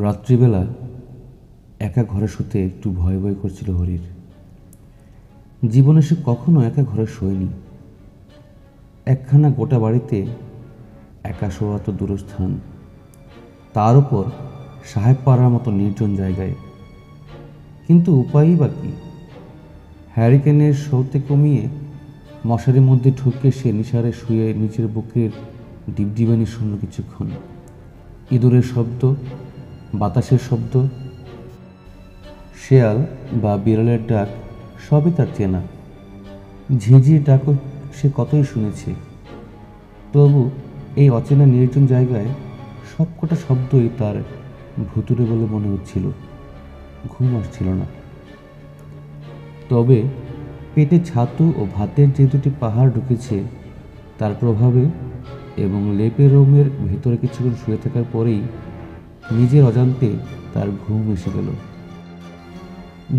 রাত্রিবেলা একা ঘরে শুতে একটু ভয় ভয় করছিল হরির। জীবনে সে কখনো একা ঘরে শোয়নি। একখানা গোটা বাড়িতে একা শোয়া তো দূরস্থান, তার উপর সাহেব পাড়ার মতো নির্জন জায়গায়। কিন্তু উপায়ই বা কী? হ্যারিকেনের শোতে কমিয়ে মশারির মধ্যে ঢুকে সে নিশারে শুয়ে নিজের বুকের ডিপডিবানি শুনল কিছুক্ষণ। ইঁদুরের শব্দ, বাতাসের শব্দ, শেয়াল বা বিড়ালের ডাক সবই তার চেনা। ঝিঁঝির ডাকও সে কতই শুনেছে। তবু এই অচেনা নির্জন জায়গায় সবকটা শব্দই তার ভুতুরে বলে মনে হচ্ছিল। ঘুম আসছিল না। তবে পেটে ছাতু ও ভাতের যে দুটি পাহাড় ঢুকেছে তার প্রভাবে এবং লেপে রোমের ভেতরে কিছুক্ষণ শুয়ে থাকার পরেই নিজের অজান্তে তার ঘুম এসে গেল।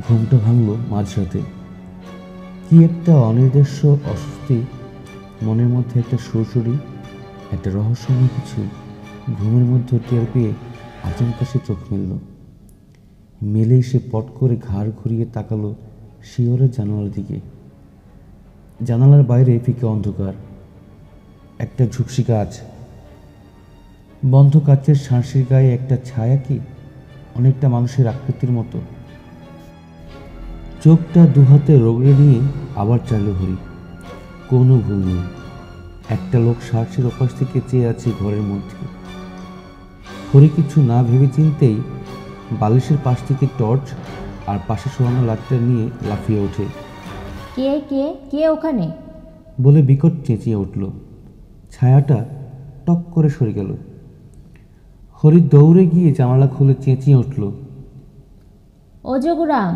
ঘুমটা ভাঙল মাঝরাতে। কি একটা অনির্দেশ্য অস্বস্তি, মনের মধ্যে একটা সুরসুরি, একটা রহস্যময় কিছু ঘুমের মধ্যে টের পেয়ে আচমকা সে চোখ মেলল। মেলেই সে পট করে ঘাড় ঘুরিয়ে তাকালো শিয়রের জানালার দিকে। জানালার বাইরে ফিকে অন্ধকার। একটা ঝুপসি গাছ, বন্ধ কাচের শাঁসির গায়ে একটা ছায়া, কি অনেকটা মানুষের আকৃতির মতো। চোখটা দুহাতে রগড়ে নিয়ে আবার চাইল হরি। কোনো ভুল নেই, একটা লোক শার্টের ওপাশ থেকে চেয়ে আছে ঘরের মধ্যে। হরি কিছু না ভেবে চিনতেই বালিশের পাশ থেকে টর্চ আর পাশে শোয়ানো লাঠটা নিয়ে লাফিয়ে ওঠে। কে কে কে ওখানে বলে বিকট চেঁচিয়ে উঠল। ছায়াটা টক করে সরে গেল। হরি দৌড়ে গিয়ে জানালা খুলে চেঁচিয়ে উঠল, ও যোগুরাম,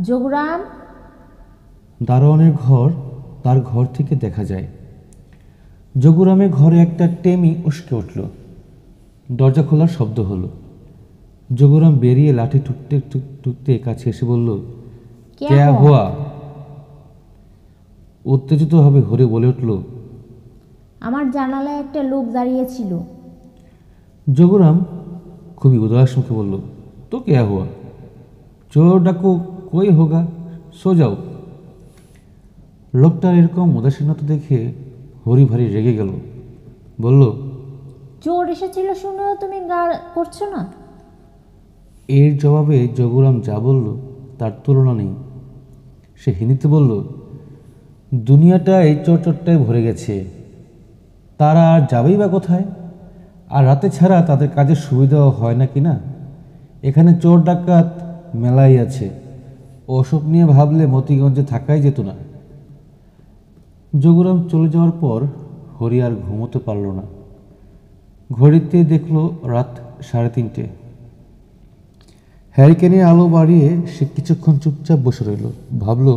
যোগুরাম। দারোয়ানের ঘর তার ঘর থেকে দেখা যায়। যোগুরামের ঘরে একটা টেমি উস্কে উঠল। দরজা খোলার শব্দ হলো। যোগুরাম বেরিয়ে লাঠি ঠুকতে ঠুকতে কাছে এসে বলল, ক্যা হুয়া? উত্তেজিত ভাবে হরি বলে উঠল, আমার জানালায় একটা লোক দাঁড়িয়েছিল। যোগুরাম খুবই উদাস মুখে বলল, তো ক্যা হুয়া? চোর ডাকো কই হোগা, সো যাও। লোকটার এরকম উদাসীনতা দেখে হরি ভারী রেগে গেল। বলল, চোর এসেছিল শুনেও তুমি গা করছো না? এর জবাবে যোগুরাম যা বলল তার তুলনা নেই। সে হিন্দিতে বলল, দুনিয়াটা এই চোরটায় ভরে গেছে, তারা আর যাবেই বা কোথায়? আর রাতে ছাড়া তাদের কাজের সুবিধাও হয় না কি না? এখানে চোর ডাকাত মেলাই আছে, ওসব নিয়ে ভাবলে মতিগঞ্জে থাকাই যেত না। যোগুরাম চলে যাওয়ার পর হরি আর ঘুমোতে পারল না। ঘড়িতে দেখল রাত 3:30। হ্যারিকেনের আলো বাড়িয়ে সে কিছুক্ষণ চুপচাপ বসে রইল। ভাবল,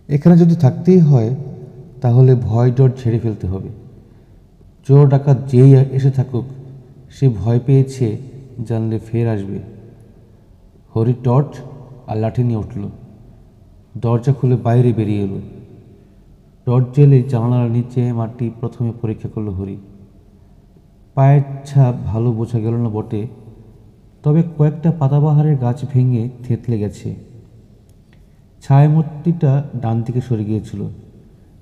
এখানে যদি থাকতেই হয় তাহলে ভয় ডর ঝেড়ে ফেলতে হবে। চোর ডাকাত যেই এসে থাকুক, সে ভয় পেয়েছে জানলে ফের আসবে। হরি টর্চ আর লাঠি নিয়ে উঠল। দরজা খুলে বাইরে বেরিয়ে এলো। টর্চ জেলে জানালার নিচে মাটি প্রথমে পরীক্ষা করলো হরি। পায়ের ছাপ ভালো বোঝা গেল না বটে, তবে কয়েকটা পাতাবাহারের গাছ ভেঙে থেতলে গেছে। ছায়ামূর্তিটা ডান দিকে সরে গিয়েছিল,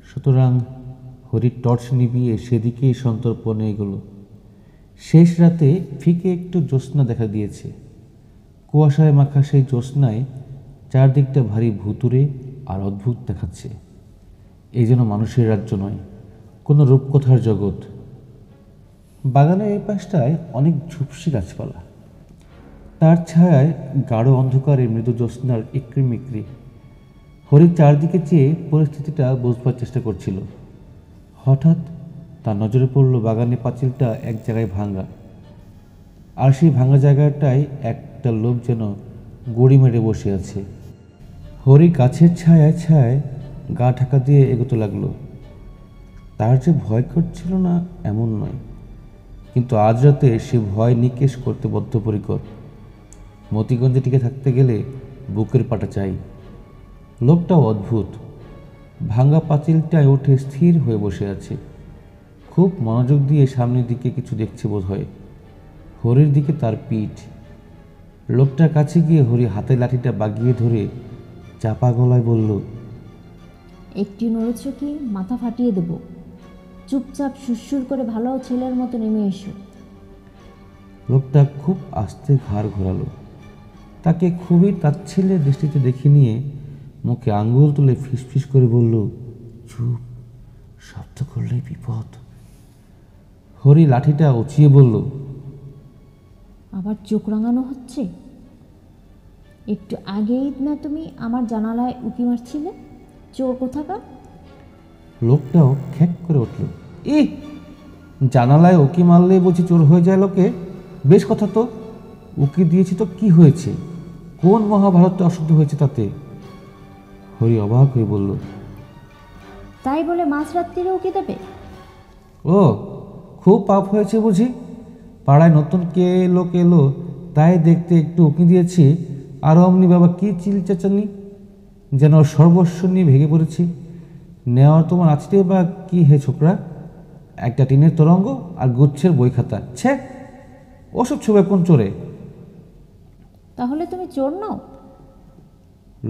সুতরাং হরির টর্চ নিভিয়ে সেদিকেই সন্তর্পণে এগোলো। শেষ রাতে ফিকে একটু জ্যোৎস্না দেখা দিয়েছে। কুয়াশায় মাখা সেই জ্যোৎস্নায় চারদিকটা ভারী ভুতুরে আর অদ্ভুত দেখাচ্ছে। এই যেন মানুষের রাজ্য নয়, কোনো রূপকথার জগৎ। বাগানের এই পাশটায় অনেক ঝুপসি গাছপালা, তার ছায়ায় গাঢ় অন্ধকারে মৃদু জ্যোৎস্নার ইকরি মিকরি। হরি চারদিকে চেয়ে পরিস্থিতিটা বুঝবার চেষ্টা করছিল। হঠাৎ তার নজরে পড়ল বাগানের পাঁচিলটা এক জায়গায় ভাঙা, আর সেই ভাঙা জায়গাটায় একটা লোক যেন গড়ি মেরে বসে আছে। হরি গাছের ছায়ায় ছায়ায় গা ঢাকা দিয়ে এগোতে লাগলো। তার যে ভয় করছিল না এমন নয়, কিন্তু আজ রাতে সে ভয় নিকেশ করতে বদ্ধপরিকর। মতিগঞ্জে টিকে থাকতে গেলে বুকের পাটা চাই। লোকটাও অদ্ভুত। ভাঙা পাঁচিলটায় উঠে স্থির হয়ে বসে আছে, খুব মনোযোগ দিয়ে সামনের দিকে কিছু দেখছে বোধ হয়। হরির দিকে তার পিঠ। লোকটার কাছে গিয়ে হরি হাতে লাঠিটা বাগিয়ে ধরে চাপা গলায় বলল, একটু নড়েছ কি মাথা ফাটিয়ে দেব। চুপচাপ সুরসুর করে ভালো ছেলের মতো নেমে এসো। লোকটা খুব আস্তে ঘাড় ঘোরালো। তাকে খুবই তাচ্ছিল্যের দৃষ্টিতে দেখে নিয়ে মুখে আঙ্গুল তুলে ফিসফিস করে বলল, চুপ, শব্দ করলেই বিপদ। হরি লাঠিটা উঁচিয়ে বলল, আবার চোখ রাঙানো হচ্ছে? একটু আগেই না তুমি আমার জানালায় উঁকি মারছিলে? চোর কোথাকার! লোকটাও খ্যাক করে উঠল, এ জানালায় উকি মারলেই বুঝি চোর হয়ে যায় লোকে? বেশ কথা তো, উকি দিয়েছি তো কি হয়েছে? কোন মহাভারতে অশুদ্ধ হয়েছে তাতে? হরি অবাক হয়ে বলল, তাই বলে মাঝরাত্রিরে উঁকি দেবে? ও, খুব পাপ হয়েছে বুঝি? পাড়ায় নতুন কে লোক এলো তাই দেখতে একটু উকি দিয়েছি, আর অমনি বাবা কি চিলচাচানি, যেন সর্বস্ব নিয়ে ভেঙে পড়েছি। নেওয়ার তোমার আছড়ে বা কি হে ছোকরা? একটা টিনের তরঙ্গ আর গুচ্ছের বই খাতা, ছে! ওসব ছবি কোন চোরে? তাহলে তুমি চোর নও?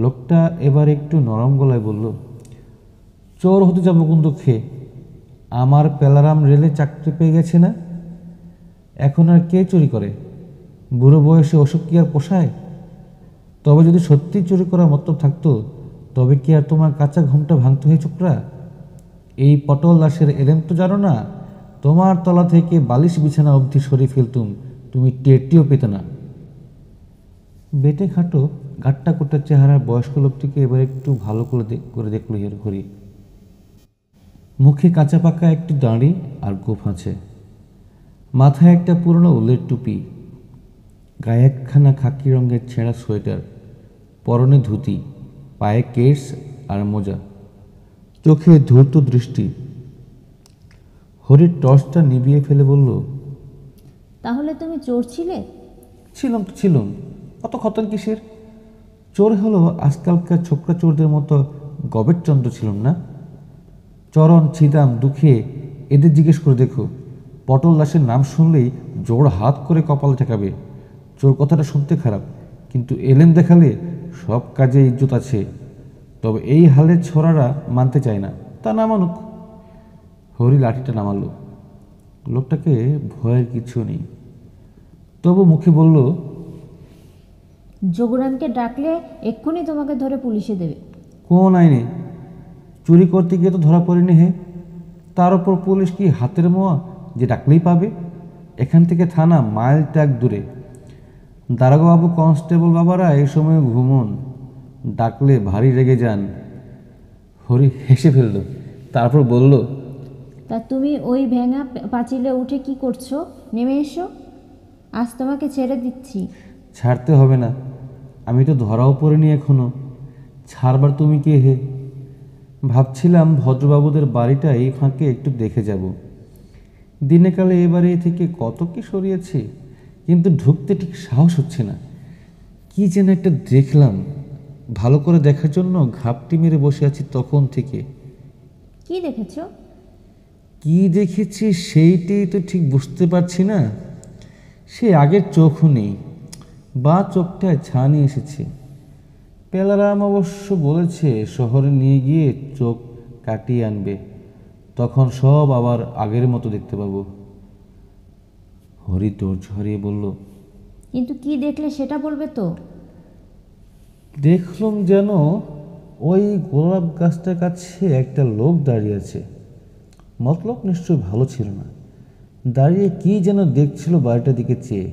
লোকটা এবার একটু নরম গলায় বলল, চোর হতে যাবো কোন দুঃখে? আমার পেলারাম রেলে চাকরি পেয়ে গেছে না, এখন আর কে চুরি করে? বুড়ো বয়সে ওসব কি আর পোষায়? তবে যদি সত্যি চুরি করার মতলব থাকতো তবে কি আর তোমার কাঁচা ঘুমটা ভাঙতে হয় ছোকরা? এই পটল দাসের এলেম তো জানো না, তোমার তলা থেকে বালিশ বিছানা অবধি সরিয়ে ফেলতুম, তুমি টেরটিও পেতে না। বেটে খাটো গাট্টা কোটার চেহারার বয়স্ক লোকটিকে এবার একটু ভালো করে দেখল হরি। মুখে কাঁচা পাকা একটু দাঁড়ি আর গোঁফ আছে, মাথায় একটা পুরনো উলের টুপি, গায়ে একখানা খাকি রঙের ছেঁড়া সোয়েটার, পরনে ধুতি, পায়ে কেটস আর মোজা, চোখে ধূর্ত দৃষ্টি। হরির টর্চটা নিভিয়ে ফেলে বলল, তাহলে তুমি চোর ছিলে? ছিলাম তো ছিলাম, অত খতন কিসের? চোর হলো আজকালকার ছোকরা চোরদের মতো গবেট চন্দ্র ছিলাম না। চরণ, ছিদাম, দুঃখে এদের জিজ্ঞেস করে দেখো, পটল দাসের নাম শুনলেই জোড় হাত করে কপালে ঠেকাবে। চোর কথাটা শুনতে খারাপ, কিন্তু এলেম দেখালে সব কাজে ইজ্জত আছে। তবে এই হালের ছোড়ারা মানতে চায় না, তা না মানুক। হরি লাঠিটা নামালো। লোকটাকে ভয়ের কিছু নেই, তবু মুখে বলল, যোগরানকে ডাকলে এক্ষুনি তোমাকে ধরে পুলিশে দেবে। কোন আইনে? চুরি করতে গিয়ে তো ধরা পড়িনি হে। তার ওপর পুলিশ কি হাতের মোয়া যে ডাকলেই পাবে? এখান থেকে থানা মাইল ত্যাগ দূরে। দারোগাবাবু, কনস্টেবল বাবারা এই সময় ঘুমন, ডাকলে ভারী রেগে যান। হরি হেসে ফেলল, তারপর বলল, তা তুমি ওই ভেঙা পাঁচিলে উঠে কি করছো? নেমে এসো, আজ তোমাকে ছেড়ে দিচ্ছি। ছাড়তে হবে না, আমি তো ধরাও পড়িনি এখনো। ছাড়বার তুমি কে হে? ভাবছিলাম ভদ্রবাবুদের বাড়িটা এই ফাঁকে একটু দেখে যাব। দিনে কালে এবারে থেকে কত কি সরিয়েছে, কিন্তু ঢুকতে ঠিক সাহস হচ্ছে না। কি যেন একটা দেখলাম, ভালো করে দেখার জন্য ঘাপটি মেরে বসে আছি তখন থেকে। কি দেখেছো? কি দেখেছি সেইটাই তো ঠিক বুঝতে পারছি না। সে আগের চোখও নেই, বা চোখটায় ছানি এসেছে। পেলারাম অবশ্য বলেছে শহরে নিয়ে গিয়ে চোখ কাটিয়ে আনবে, তখন সব আবার আগের মতো দেখতে পাবো। হরি ধৈর্য হারিয়ে বলল, কিন্তু কি দেখলে সেটা বলবে তো? দেখলাম যেন ওই গোলাপ গাছটার কাছে একটা লোক দাঁড়িয়ে আছে। মতলব নিশ্চয়ই ভালো ছিল না, দাঁড়িয়ে কি যেন দেখছিল বাড়িটার দিকে চেয়ে।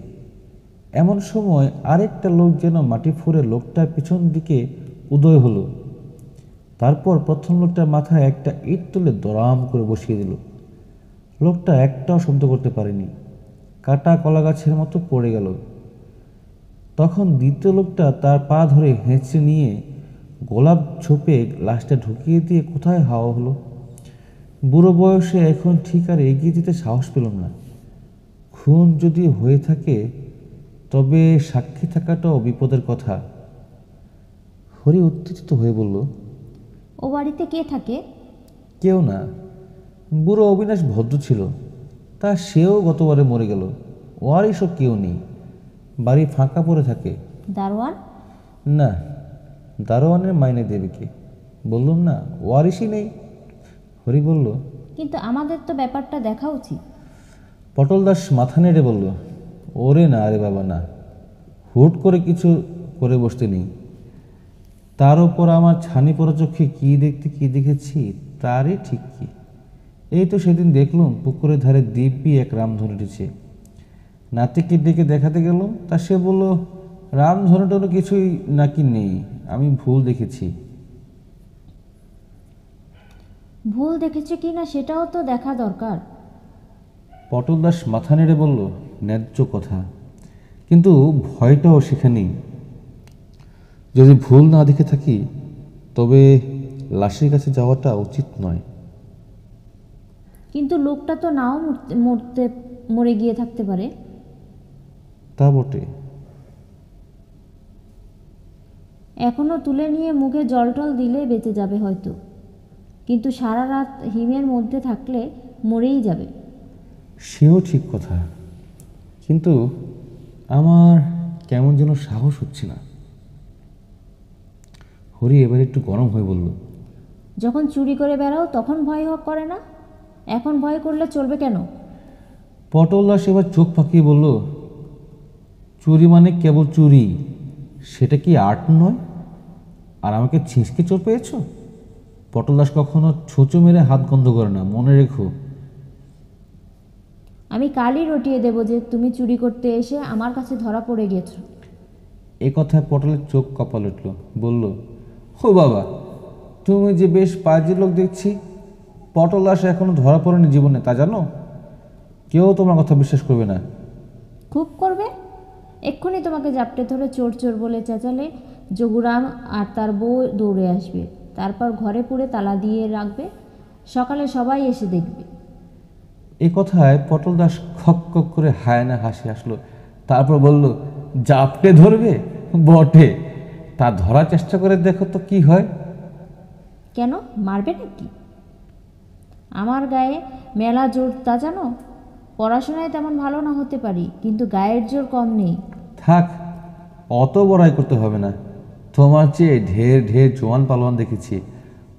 এমন সময় আরেকটা লোক যেন মাটি ফুঁড়ে লোকটার পিছন দিকে উদয় হলো। তারপর প্রথম লোকটার মাথায় একটা ইট তুলে দরাম করে বসিয়ে দিল। লোকটা একটাও শব্দ করতে পারেনি, কাটা কলা গাছের মতো পড়ে গেল। তখন দ্বিতীয় লোকটা তার পা ধরে হেঁচড়ে নিয়ে গোলাপ ছোপে লাশটা ঢুকিয়ে দিয়ে কোথায় হাওয়া হলো। বুড়ো বয়সে এখন ঠিক আর এগিয়ে যেতে সাহস পেলাম না। খুন যদি হয়ে থাকে তবে সাক্ষী থাকাটাও বিপদের কথা। হরি উত্তেজিত হয়ে বলল, ও বাড়িতে কে থাকে? কেউ না। বুড়ো অবিনাশ ভদ্র ছিল, তা সেও গতবারে মরে গেল। ওয়ারিশও কেউ নেই, বাড়ি ফাঁকা পড়ে থাকে। দারোয়ান? না, দারোয়ানের মাইনে দেবে কে? বললুম না, ওয়ারিশই নেই। হরি বলল, কিন্তু আমাদের তো ব্যাপারটা দেখা উচিত। পটল দাস মাথা নেড়ে বলল, ওরে না রে বাবা না, হুট করে কিছু করে বসতে নেই। তার ওপর আমার ছানি পড়া চোখে কী দেখতে কী দেখেছি তারই ঠিক কি। এই তো সেদিন দেখলুম পুকুরের ধারে দিব্যি এক রামধনু উঠেছে। নাতিকে ডেকে দেখাতে গেল, তা সে বলল রামধনুটারও কিছুই নাকি নেই, আমি ভুল দেখেছি। ভুল দেখেছে কি না সেটাও তো দেখা দরকার। পটল দাস মাথা নেড়ে বলল, ন্যায্য কথা, কিন্তু ভয়টাও সেখানেই। যদি ভুল না দেখে থাকি তবে লাশের কাছে যাওয়াটা উচিত নয়। কিন্তু লোকটা তো নাও মরে গিয়ে থাকতে পারে। তা বটে। এখনো তুলে নিয়ে মুখে জল টল দিলে বেঁচে যাবে হয়তো, কিন্তু সারা রাত হিমের মধ্যে থাকলে মরেই যাবে। সেও ঠিক কথা, কিন্তু আমার কেমন যেন সাহস হচ্ছে না। হরি এবার একটু গরম হয়ে বলল, যখন চুরি করে বেড়াও তখন ভয় করে না, এখন ভয় করলে চলবে কেন? পটল দাস এবার চোখ পাকিয়ে বলল, চুরি মানে কেবল চুরি, সেটা কি আর্ট নয়? আর আমাকে ছিঁচকে চোর পেয়েছ? পটল দাস কখনো ছুঁচো মেরে হাত গন্ধ করে না, মনে রেখো। আমি কালই রটিয়ে দেব যে তুমি চুরি করতে এসে আমার কাছে ধরা পড়ে গেছো। এ কথায় পটলের চোখ কপাল উঠল, বলল, ও বাবা, তুমি যে বেশ পাজি লোক দেখছি। পটল দাস এখনো ধরা পড়েনি জীবনে, তা জানো? কেউ তোমার কথা বিশ্বাস করবে না। খুব করবে। এক্ষুনি তোমাকে জাপটে ধরে চোর চোর বলে চেঁচালে যোগুরাম আর তার বউ দৌড়ে আসবে, তারপর ঘরে পুরে তালা দিয়ে রাখবে, সকালে সবাই এসে দেখবে। এ কথায় পটল দাস খক খক করে হায়না হাসি আসলো, তারপর বলল, জাপটে ধরবে? বটে, তা ধরার চেষ্টা করে দেখো তো কি হয়। কেন, মারবে নাকি? আমার গায়ে মেলা জোর, তা জানো? পড়াশোনায় তেমন ভালো না হতে পারি, কিন্তু গায়ের জোর কম নেই। থাক, অত বড়াই করতে হবে না। তোমার চেয়ে ঢের ঢের জোয়ান পালোয়ান দেখেছি।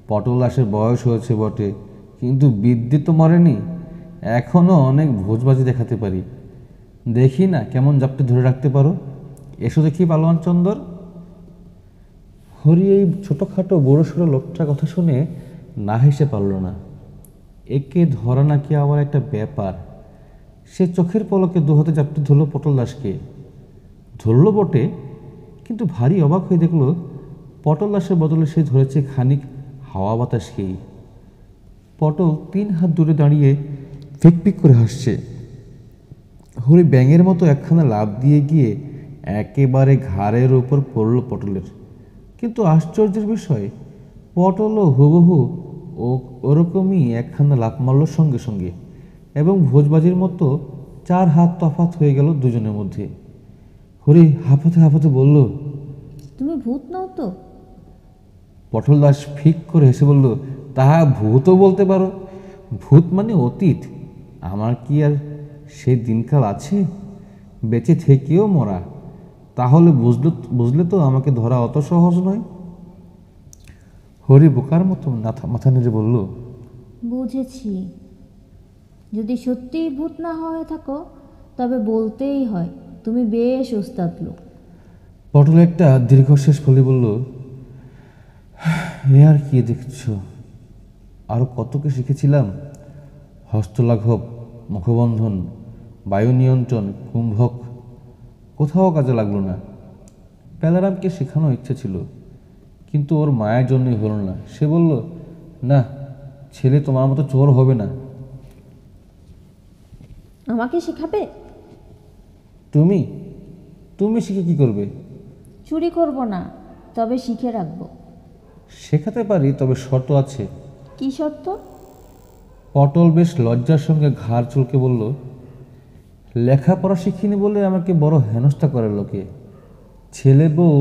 পটল দাসের বয়স হয়েছে বটে, কিন্তু বিদ্যে তো মরেনি। এখনও অনেক ভোজবাজি দেখাতে পারি। দেখি না কেমন জাপটে ধরে রাখতে পারো। এসো দেখি পালোয়ান চন্দর। হরি এই ছোটোখাটো বড়সড়ো লোকটার কথা শুনে না হেসে পারল না। একে ধরা নাকি আবার একটা ব্যাপার। সে চোখের পলকে দুহাতে জাপটে ধরল পটল দাসকে। ধরল বটে, কিন্তু ভারী অবাক হয়ে দেখল পটল দাসের বদলে সে ধরেছে খানিক হাওয়া বাতাসকেই। পটল 3 হাত দূরে দাঁড়িয়ে ফিকফিক করে হাসছে। হরি ব্যাঙের মতো একখানা লাফ দিয়ে গিয়ে একেবারে ঘাড়ের ওপর পড়ল পটলের। কিন্তু আশ্চর্যের বিষয়, পটলও হুবহু ওরকমই একখানা লাফ মারল সঙ্গে সঙ্গে, এবং ভোজবাজির মতো 4 হাত তফাৎ হয়ে গেল দুজনের মধ্যে। হরি হাঁপাতে হাঁপাতে বলল, তুমি ভূত নও তো? পটল দাস ফিক করে হেসে বলল, তাহা ভূতও বলতে পারো। ভূত মানে অতীত। আমার কি আর সে দিনকাল আছে? বেঁচে থেকেও মরা। তাহলে বুঝলে তো আমাকে ধরা অত সহজ নয়। হরি বোকার মতো মাথা নেড়ে বলল, বুঝেছি। যদি সত্যিই ভূত না হয়ে থাকো তবে বলতেই হয় তুমি বেশ ওস্তাদ লোক। পটল একটা দীর্ঘশ্বাস ফেলে বলল, এ আর কি দেখছ, আরও কত কি শিখেছিলাম। হস্তলাঘব, মুখবন্ধন, বায়ু নিয়ন্ত্রণ, কুম্ভক, কোথাও কাজে লাগলো না। প্যালারামকে শেখানোর ইচ্ছে ছিল, কিন্তু ওর মায়ের জন্যই হলো না। সে বলল, না, ছেলে তোমার মতো চোর হবে না। আমাকে শেখাবে? তুমি তুমি শিখে কি করবে? চুরি করব না, তবে শিখে রাখবো। শেখাতে পারি, তবে শর্ত আছে। কি শর্ত? পটল বেশ লজ্জার সঙ্গে ঘাড় চুলকে বলল, লেখাপড়া শিখিনি বলে আমাকে বড় হেনস্থা করে লোকে। ছেলে বউ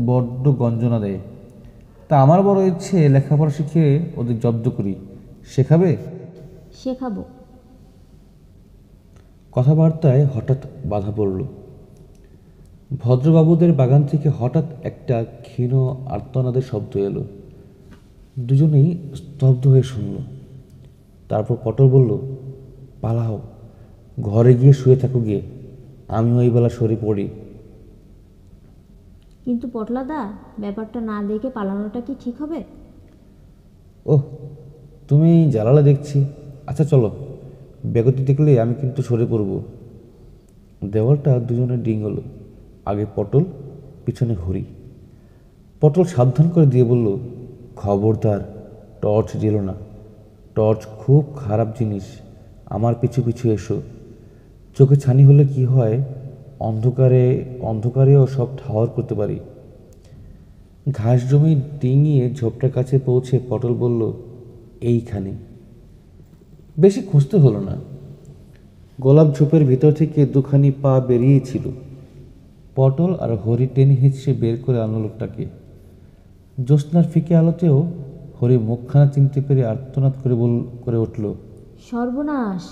বড্ড গঞ্জনা দেয়। তা আমার বড় ইচ্ছে লেখাপড়া শিখে ওদের জব্দ করি। শেখাবে? শেখাবো। কথাবার্তায় হঠাৎ বাধা পড়ল। ভদ্রবাবুদের বাগান থেকে হঠাৎ একটা ক্ষীণ আর্তনাদের শব্দ এলো। দুজনেই স্তব্ধ হয়ে শুনল। তারপর পটল বলল, পালাও, ঘরে গিয়ে শুয়ে থাকো গিয়ে, আমি ওই বেলা সরে পড়ি। কিন্তু পটলাদা, ব্যাপারটা না দেখে পালানোটা কি ঠিক হবে? ওহ, তুমি জ্বালালে দেখছি। আচ্ছা চলো, বেগতি দেখলে আমি কিন্তু সরে পড়ব। দেওয়ালটা দুজনের ডিঙ্গল, আগে পটল, পিছনে হরি। পটল সাবধান করে দিয়ে বলল, খবরদার টর্চ জ্বেল না, টর্চ খুব খারাপ জিনিস। আমার পিছু পিছু এসো। চোখে ছানি হলে কি হয়, অন্ধকারেও সব ঠাওয়ার করতে পারি। ঘাস জমি ডিঙিয়ে ঝোপটার কাছে পৌঁছে পটল বলল, এইখানে। বেশি খুঁজতে হলো না, গোলাপ ঝোপের ভিতর থেকে দুখানি পা বেরিয়েছিল। পটল আর হরি টেনে হিঁচড়ে বের করে আনলো লোকটাকে। জ্যোৎস্নার ফিকে আলোতেও হরি মুখখানা চিনতে পেরে আর্তনাদ করে উঠল, সর্বনাশ!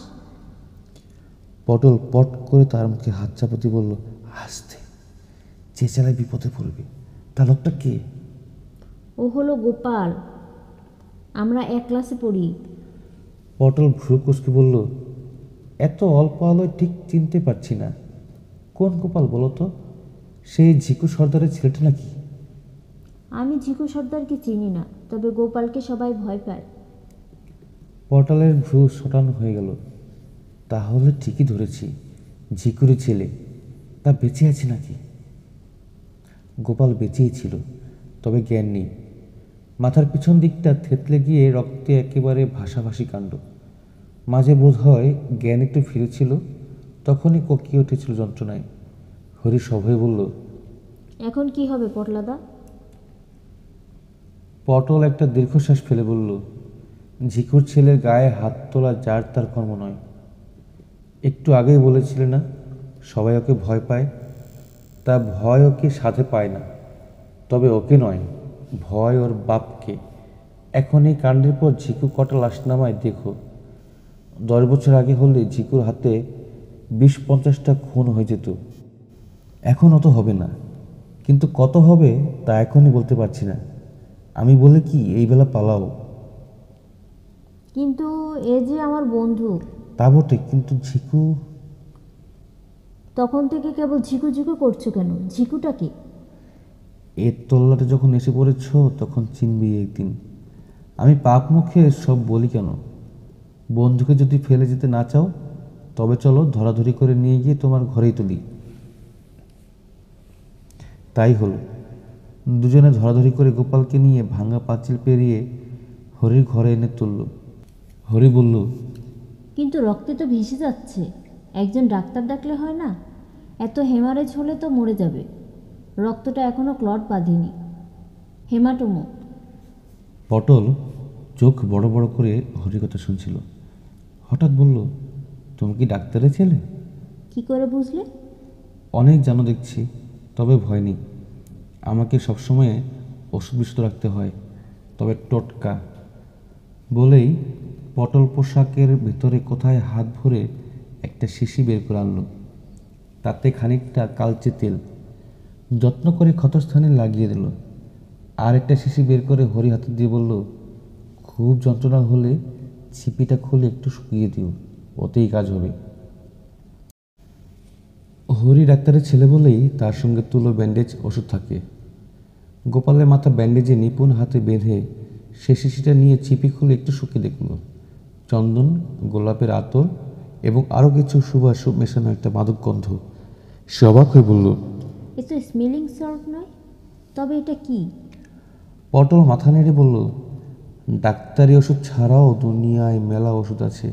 পটল পট করে তার মুখে হাত চাপাতে বলল, আস্তে, চেঁচালে বিপদে পড়বে। তা লোকটা কে? ও হলো গোপাল, আমরা এক ক্লাসে পড়ি। পটল ভ্রু কুঁচকে বলল, এত অল্প আলোয় ঠিক চিনতে পারছি না। কোন গোপাল বলো তো? সেই ঝিকু সর্দারের ছেলেটা নাকি? আমি ঝিকু সর্দারকে চিনি না, তবে গোপালকে সবাই ভয় পায়। পটলের ভ্রু শটানো হয়ে গেল। তাহলে ঠিকই ধরেছি, ঝিকুরি ছেলে। তা বেঁচে আছে নাকি? গোপাল বেঁচেই ছিল, তবে জ্ঞান নেই। মাথার পিছন দিকটা থেতলে গিয়ে রক্তে একেবারে ভাসাভাসি কাণ্ড। মাঝে বোধ হয় জ্ঞান একটু ফিরেছিল, তখনই কোকিয়ে উঠেছিল যন্ত্রণায়। হরি সভয়ে বলল, এখন কি হবে পটলাদা? পটল একটা দীর্ঘশ্বাস ফেলে বলল, ঝিকুর ছেলের গায়ে হাত তোলা যার তার কর্ম নয়। একটু আগেই বলেছিলে না সবাই ওকে ভয় পায়? তা ভয় ওকে সাথে পায় না, তবে ওকে নয়, ভয় ওর বাপকে। এখন এই কাণ্ডের পর ঝিকু কটা লাশ নামায় দেখো। 10 বছর আগে হলে ঝিকুর হাতে 20-50টা খুন হয়ে যেত। এখন অত হবে না, কিন্তু কত হবে তা এখনই বলতে পারছি না। আমি বলে কি এই বেলা পালাও? কিন্তু এ যে আমার বন্ধু। তা বটে, কিন্তু ঝিকু। তখন থেকে কেবল ঝিকু ঝিকু করছো কেন? ঝিকুটা কি? এর তল্লাটে যখন এসে পড়েছ তখন চিনবি একদিন। আমি পাপ মুখে সব বলি কেন? বন্ধুকে যদি ফেলে যেতে না চাও তবে চলো ধরাধরি করে নিয়ে গিয়ে তোমার ঘরেই তুলি। তাই হলো। দুজনে ধরাধরি করে গোপালকে নিয়ে ভাঙা পাঁচিল পেরিয়ে হরির ঘরে এনে তুলল। হরি বলল, কিন্তু রক্তে তো ভেসে যাচ্ছে, একজন ডাক্তার ডাকলে হয় না? এত হেমারেজ হলে তো মরে যাবে। রক্তটা এখনো ক্লট বাঁধেনি, হেমাটোমো। পটল চোখ বড় বড় করে হরির কথা শুনছিল। হঠাৎ বলল, তুমি কি ডাক্তারের ছেলে? কি করে বুঝলে? অনেক জানো দেখছি, তবে ভয় নেই। আমাকে সবসময় ওষুধ বিশুদ্ধ রাখতে হয়, তবে টোটকা। বলেই পটল পোশাকের ভিতরে কোথায় হাত ভরে একটা শিশি বের করে আনলো। তাতে খানিকটা কালচে তেল যত্ন করে ক্ষতস্থানে লাগিয়ে দিল। আর একটা শিশি বের করে হরি হাতে দিয়ে বলল, খুব যন্ত্রণা হলে ছিপিটা খুলে একটু শুকিয়ে দিও, ওতেই কাজ হবে। হরি ডাক্তারের ছেলে বলেই তার সঙ্গে তুলো, ব্যান্ডেজ, ওষুধ থাকে। গোপালের মাথা ব্যান্ডেজে নিপুণ হাতে বেঁধে সে শিশিটা নিয়ে চিপি খুলে একটু শুকিয়ে দেখল। চন্দন, গোলাপের আতর এবং আরও কিছু সুবাস মেশানো একটা মাদক গন্ধ। সে অবাক হয়ে বলল, এ তো স্মেলিং সল্ট নয়, তবে এটা কি? পটল মাথা নেড়ে বলল, ডাক্তারি ওষুধ ছাড়াও দুনিয়ায় মেলা ওষুধ আছে।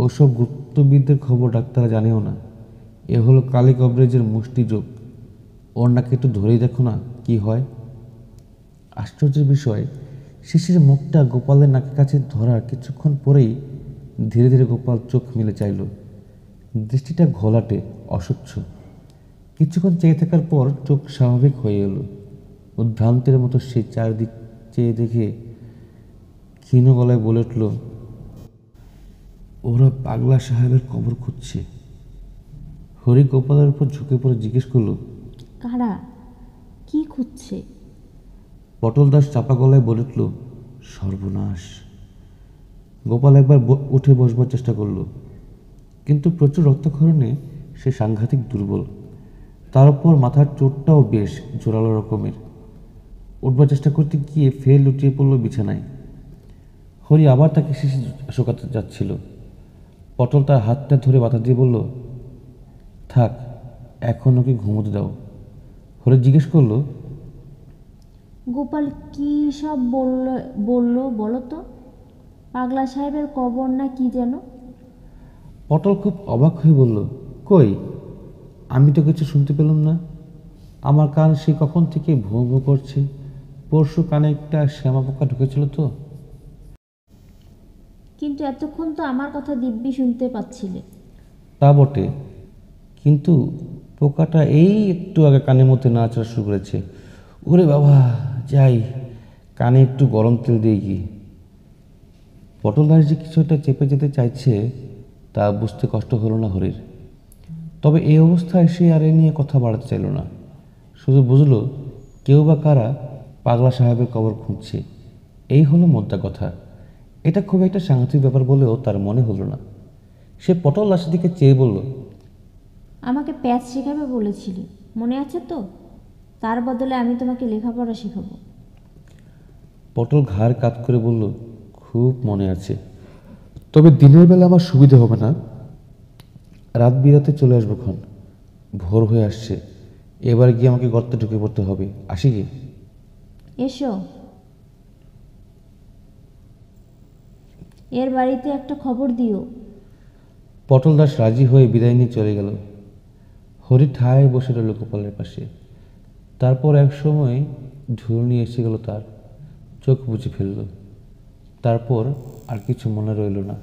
ওসব গুপ্তবিদদের খবর ডাক্তাররা জানেও না। এ হলো কালী কবরেজের মুষ্টিযোগ। ওর নাকি একটু ধরেই দেখো না কি হয়। আশ্চর্যের বিষয়, শিশির মুখটা গোপালের নাকের কাছে ধরার কিছুক্ষণ পরেই ধীরে ধীরে গোপাল চোখ মেলে চাইল। দৃষ্টিটা ঘোলাটে, অস্বচ্ছ। কিছুক্ষণ চেয়ে থাকার পর চোখ স্বাভাবিক হয়ে এলো। উদ্ভ্রান্তের মতো সে চারদিক চেয়ে দেখে ক্ষীণ গলায় বলে উঠল, ওরা পাগলা সাহেবের কবর খুঁজছে। হরি গোপালের উপর ঝুঁকে পড়ে জিজ্ঞেস করলো, কারা? কি খুঁজছে? পটল দাস চাপা গলায় বলে উঠল, সর্বনাশ। গোপাল একবার উঠে বসবার চেষ্টা করলো, কিন্তু প্রচুর রক্তক্ষরণে সে সাংঘাতিক দুর্বল। তার উপর মাথার চোটটাও বেশ জোরালো রকমের। উঠবার চেষ্টা করতে গিয়ে ফের লুটিয়ে পড়ল বিছানায়। হরি আবার তাকে শিশি শোকাতে যাচ্ছিল। পটল তার হাতটা ধরে বাধা দিয়ে বলল, থাক, এখন ওকে ঘুমোতে দাও। হরি জিজ্ঞেস করলো, গোপাল কি সব বললো বলো তো? পাগলা সাহেবের কবর না কি যেন? পটল খুব অবাক হয়ে বলল, কই, আমি তো কিছু শুনতে পেলাম না। আমার কান সে কখন থেকে ভোঁ ভোঁ করছে। পরশু কানে একটা শ্যামা পোকা ঢুকেছিল তো। কিন্তু এতক্ষণ তো আমার কথা দিব্যি শুনতে পাচ্ছিলে। তা বটে, কিন্তু পোকাটা এই একটু আগে কানের মধ্যে নাড়াচাড়া শুরু করেছে। ওরে বাবা, যাই কানে একটু গরম তেল দিয়ে গিয়ে। পটল দাস যে কিছু একটা চেপে যেতে চাইছে তা বুঝতে কষ্ট হলো না হরির। তবে এই অবস্থায় সে আর এ নিয়ে কথা বাড়াতে চাইল না। শুধু বুঝলো কেউ বা কারা পাগলা সাহেবের কবর খুঁজছে। এই হলো মোদ্দা কথা। এটা খুব একটা সাংঘাতিক ব্যাপার বলেও তার মনে হলো না। সে পটল দাসের দিকে চেয়ে বলল, আমাকে প্যাচ শেখাবে বলেছিলে, মনে আছে তো? তার বদলে আমি তোমাকে লেখাপড়া শেখাবো। পটল ঘাড় কাত করে বলল, খুব মনে আছে, তবে দিনের বেলা আমার সুবিধা হবে না। রাত বিরাতে চলে আসবো ক্ষণ। ভোর হয়ে আসছে, এবার গিয়ে আমাকে গর্তে ঢুকে পড়তে হবে। আসি কি? এসো। এর বাড়িতে একটা খবর দিও। পটল দাস রাজি হয়ে বিদায় নিয়ে চলে গেল। হরি ঠায় বসে রইল গোপালের পাশে। তারপর এক সময় ঢুলনি এসে গেল তার। চোখ বুজে ফেলল। তারপর আর কিছু মনে রইল না।